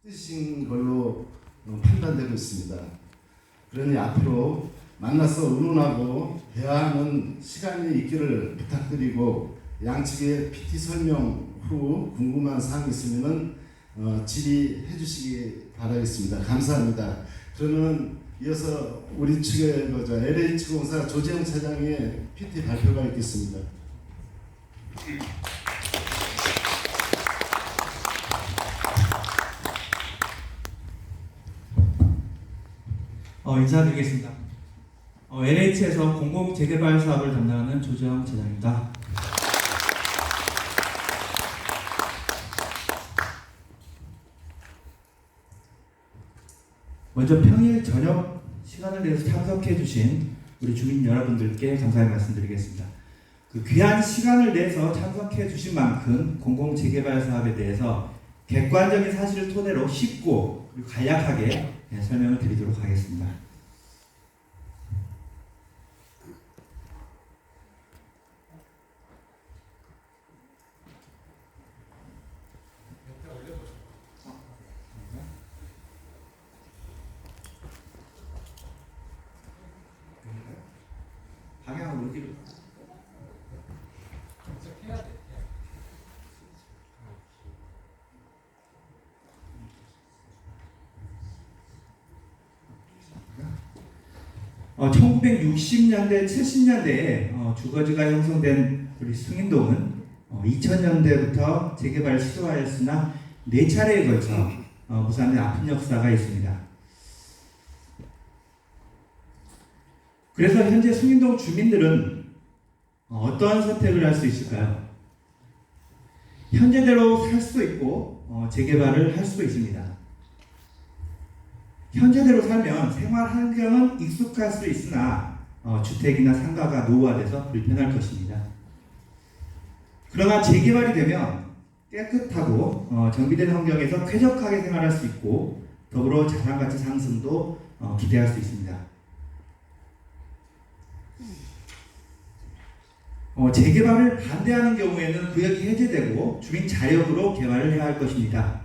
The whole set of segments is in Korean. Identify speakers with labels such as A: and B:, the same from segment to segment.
A: 뜻인 걸로 판단되고 있습니다. 그러니 앞으로 만나서 의논하고 대화하는 시간이 있기를 부탁드리고 양측의 PT 설명 후 궁금한 사항이 있으면 질의해 주시기 바라겠습니다. 감사합니다. 그러면 이어서 우리 측의 LH공사 조재영 차장의 PT 발표가 있겠습니다.
B: 인사드리겠습니다. LH에서 공공재개발 사업을 담당하는 조재영 차장입니다. 먼저 평일 저녁 시간을 내서 참석해 주신 우리 주민 여러분들께 감사의 말씀드리겠습니다. 그 귀한 시간을 내서 참석해 주신 만큼 공공재개발 사업에 대해서 객관적인 사실을 토대로 쉽고 그리고 간략하게 설명을 드리도록 하겠습니다. 방향을 어디로? 어, 1960년대, 70년대에 주거지가 형성된 우리 숭인동은 2000년대부터 재개발 시도하였으나 4차례에 걸쳐 무산된 아픈 역사가 있습니다. 그래서 현재 숭인동 주민들은 어떠한 선택을 할 수 있을까요? 현재대로 살 수도 있고 재개발을 할 수도 있습니다. 현재대로 살면 생활 환경은 익숙할 수 있으나 주택이나 상가가 노후화돼서 불편할 것입니다. 그러나 재개발이 되면 깨끗하고 정비된 환경에서 쾌적하게 생활할 수 있고 더불어 자산가치 상승도 기대할 수 있습니다. 재개발을 반대하는 경우에는 구역이 해제되고 주민 자력으로 개발을 해야 할 것입니다.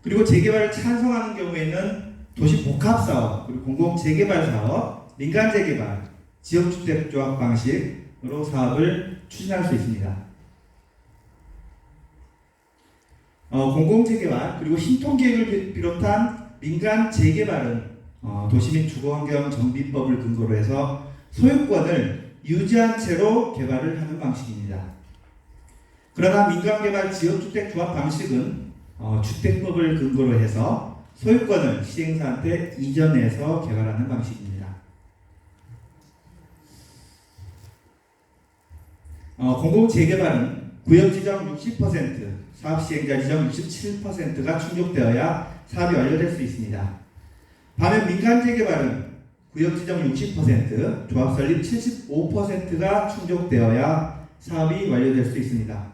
B: 그리고 재개발을 찬성하는 경우에는 도시복합사업, 그리고 공공재개발사업, 민간재개발, 지역주택조합 방식으로 사업을 추진할 수 있습니다. 공공재개발 그리고 신통계획을 비롯한 민간재개발은 도시 및 주거환경 정비법을 근거로 해서 소유권을 유지한 채로 개발을 하는 방식입니다. 그러나 민간개발 지역주택조합 방식은 주택법을 근거로 해서 소유권을 시행사한테 이전해서 개발하는 방식입니다. 공공재개발은 구역지정 60%, 사업시행자 지정 67%가 충족되어야 사업이 완료될 수 있습니다. 반면 민간재개발은 구역지정 60%, 조합설립 75%가 충족되어야 사업이 완료될 수 있습니다.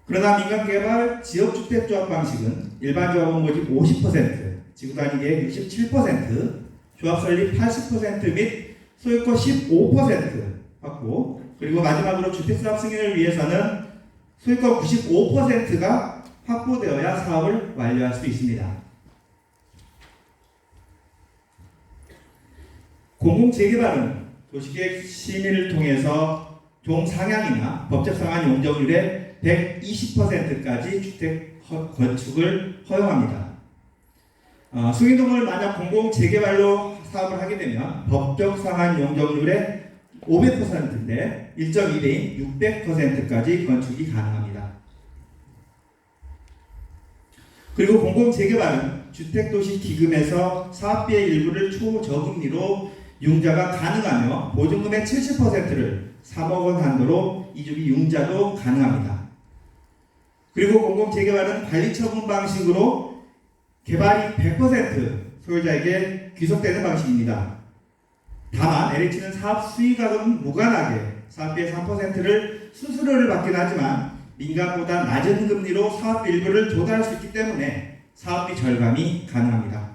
B: 그러나 민간개발 지역주택조합 방식은 일반 조합원 모집 50%, 지구단위계획 67%, 조합설립 80% 및 소유권 15% 확보, 그리고 마지막으로 주택사업 승인을 위해서는 소유권 95%가 확보되어야 사업을 완료할 수 있습니다. 공공재개발은 도시계획 심의를 통해서 동상향이나 법적 상한 용적률의 120%까지 주택 건축을 허용합니다. 숭인동을 만약 공공재개발로 사업을 하게 되면 법적 상한 용적률의 500%인데 1.2배인 600%까지 건축이 가능합니다. 그리고 공공재개발은 주택도시기금에서 사업비의 일부를 초저금리로 융자가 가능하며 보증금의 70%를 3억 원 한도로 이주비 융자도 가능합니다. 그리고 공공재개발은 관리처분 방식으로 개발이 100% 소유자에게 귀속되는 방식입니다. 다만 LH는 사업 수익하고는 무관하게 사업비의 3%를 수수료를 받긴 하지만 민간보다 낮은 금리로 사업비 일부를 조달할 수 있기 때문에 사업비 절감이 가능합니다.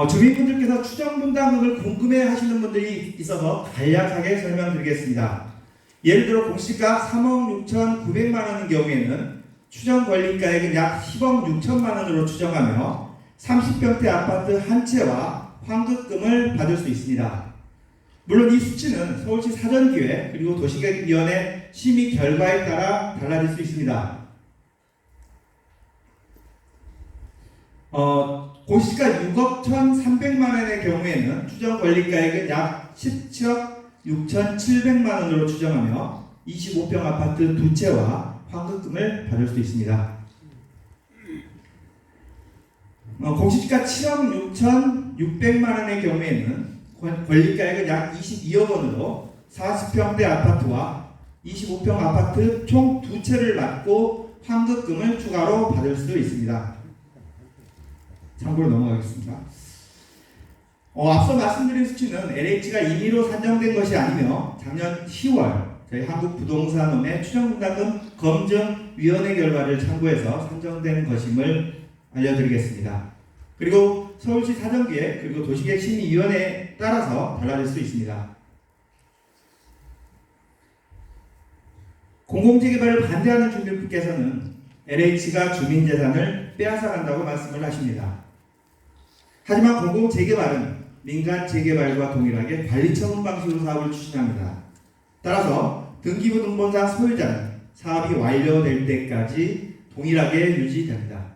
B: 주민분들께서 추정 분담금을 궁금해 하시는 분들이 있어서 간략하게 설명드리겠습니다. 예를 들어 공시가 3억 6,900만 원인 경우에는 추정 권리가액은 약 10억 6천만 원으로 추정하며 30평대 아파트 한 채와 환급금을 받을 수 있습니다. 물론 이 수치는 서울시 사전기획 그리고 도시계획위원회 심의 결과에 따라 달라질 수 있습니다. 공시가 6억 1,300만 원의 경우에는 추정 권리가액은 약 17억 6,700만 원으로 추정하며 25평 아파트 두 채와 환급금을 받을 수 있습니다. 공시가 7억 6,600만 원의 경우에는 권리가액은 약 22억 원으로 40평대 아파트와 25평 아파트 총 두 채를 받고 환급금을 추가로 받을 수 있습니다. 참고로 넘어가겠습니다. 앞서 말씀드린 수치는 LH가 임의로 산정된 것이 아니며 작년 10월 저희 한국부동산원의 추정분담금 검증위원회 결과를 참고해서 산정된 것임을 알려드리겠습니다. 그리고 서울시 사전기획 그리고 도시계획심의위원회에 따라서 달라질 수 있습니다. 공공재개발을 반대하는 주민분께서는 LH가 주민재산을 빼앗아간다고 말씀을 하십니다. 하지만 공공재개발은 민간재개발과 동일하게 관리처분 방식으로 사업을 추진합니다. 따라서 등기부등본상 소유자는 사업이 완료될 때까지 동일하게 유지됩니다.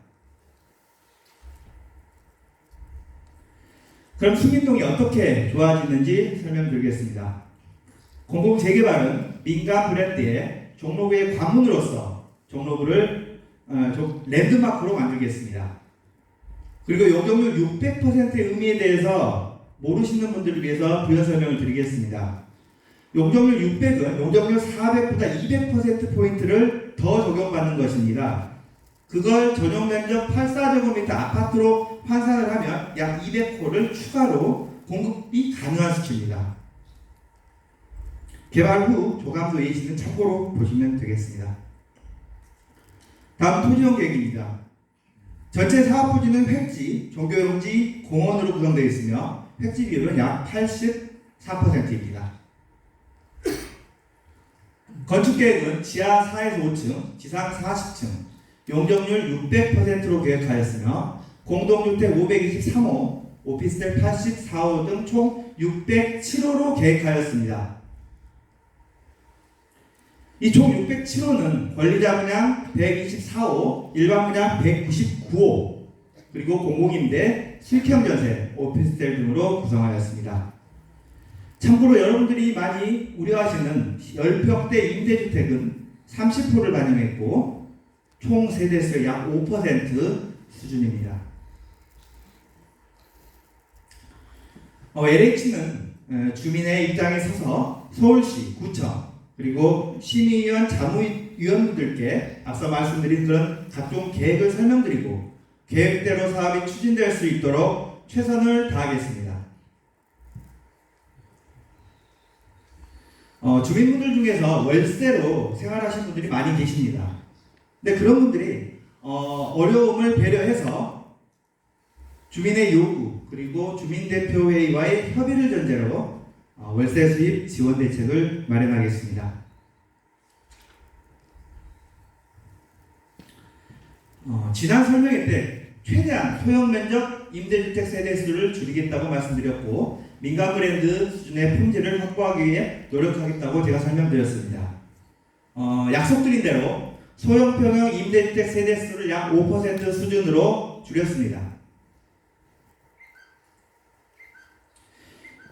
B: 그럼 수민동이 어떻게 좋아지는지 설명드리겠습니다. 공공재개발은 민간 브랜드의 종로구의 관문으로서 종로구를 랜드마크로 만들겠습니다. 그리고 용적률 600%의 의미에 대해서 모르시는 분들을 위해서 부연 설명을 드리겠습니다. 용적률 600은 용적률 400보다 200%포인트를 더 적용받는 것입니다. 그걸 전용 면적 84제곱미터 아파트로 환산을 하면 약 200호를 추가로 공급이 가능한 수치입니다. 개발 후 조감도 예시는 참고로 보시면 되겠습니다. 다음 토지용 계획입니다. 전체 사업 부지는 획지, 종교용지, 공원으로 구성되어 있으며 획지 비율은 약 84%입니다. 건축 계획은 지하 4에서 5층, 지상 40층, 용적률 600%로 계획하였으며 공동주택 523호, 오피스텔 84호 등 총 607호로 계획하였습니다. 이 총 607호는 권리자 분양 124호, 일반 분양 199호, 그리고 공공임대, 실경전세, 오피스텔 등으로 구성하였습니다. 참고로 여러분들이 많이 우려하시는 10평대 임대주택은 30호를 반영했고 총 세대수의 약 5% 수준입니다. LH는 주민의 입장에 서서 서울시, 구청, 그리고 심의위원, 자무위원들께 앞서 말씀드린 그런 각종 계획을 설명드리고 계획대로 사업이 추진될 수 있도록 최선을 다하겠습니다. 주민분들 중에서 월세로 생활하시는 분들이 많이 계십니다. 근데 그런 분들이 어려움을 배려해서 주민의 요구 그리고 주민대표회의와의 협의를 전제로 월세 수입 지원 대책을 마련하겠습니다. 지난 설명회 때 최대한 소형 면적 임대주택 세대수를 줄이겠다고 말씀드렸고 민간 브랜드 수준의 품질을 확보하기 위해 노력하겠다고 제가 설명드렸습니다. 약속드린 대로 소형평형 임대주택 세대수를 약 5% 수준으로 줄였습니다.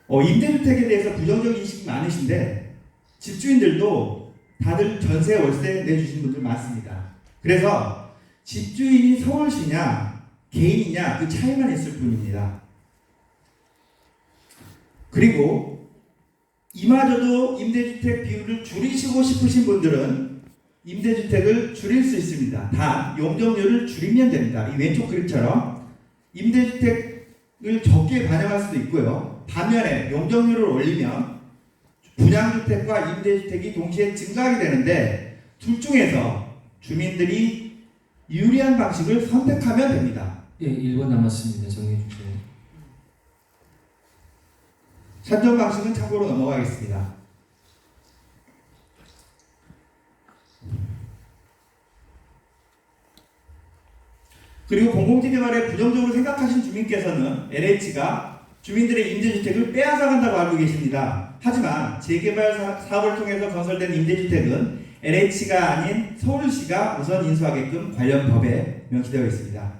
B: 임대주택에 대해서 부정적 인식이 많으신데 집주인들도 다들 전세 월세 내주시는 분들 많습니다. 그래서 집주인이 서울시냐 개인이냐 그 차이만 있을 뿐입니다. 그리고 이마저도 임대주택 비율을 줄이시고 싶으신 분들은 임대주택을 줄일 수 있습니다. 단 용적률을 줄이면 됩니다. 이 왼쪽 그림처럼 임대주택을 적게 반영할 수도 있고요. 반면에 용적률을 올리면 분양주택과 임대주택이 동시에 증가하게 되는데 둘 중에서 주민들이 유리한 방식을 선택하면 됩니다.
C: 예, 1분 남았습니다. 정리해 주세요.
B: 산정 방식은 참고로 넘어가겠습니다. 그리고 공공재개발에 부정적으로 생각하신 주민께서는 LH가 주민들의 임대주택을 빼앗아간다고 알고 계십니다. 하지만 재개발 사업을 통해서 건설된 임대주택은 LH가 아닌 서울시가 우선 인수하게끔 관련 법에 명시되어 있습니다.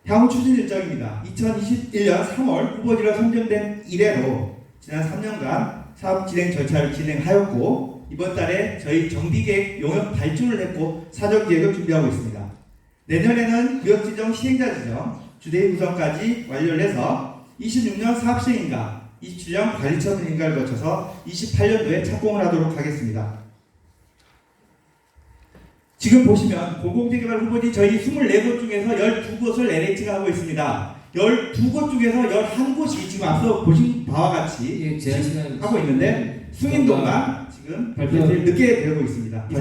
B: 향후 추진 일정입니다. 2021년 3월 후보지로 선정된 이래로 지난 3년간 사업 진행 절차를 진행하였고 이번 달에 저희 정비계획 용역 발주를 했고 사전계획을 준비하고 있습니다. 내년에는 구역지정, 시행자 지정, 주대위 구성까지 완료를 해서 26년 사업시행인가, 27년 관리처분 인가를 거쳐서 28년도에 착공을 하도록 하겠습니다. 지금 보시면 공공재개발 후보지 저희 24곳 중에서 12곳을 LH가 하고 있습니다. 12곳 중에서 11곳이 지금 앞서 보신 바와 같이
C: 제한 시간
B: 하고 있는데 승인동만 지금 제일 늦게 되고 있습니다.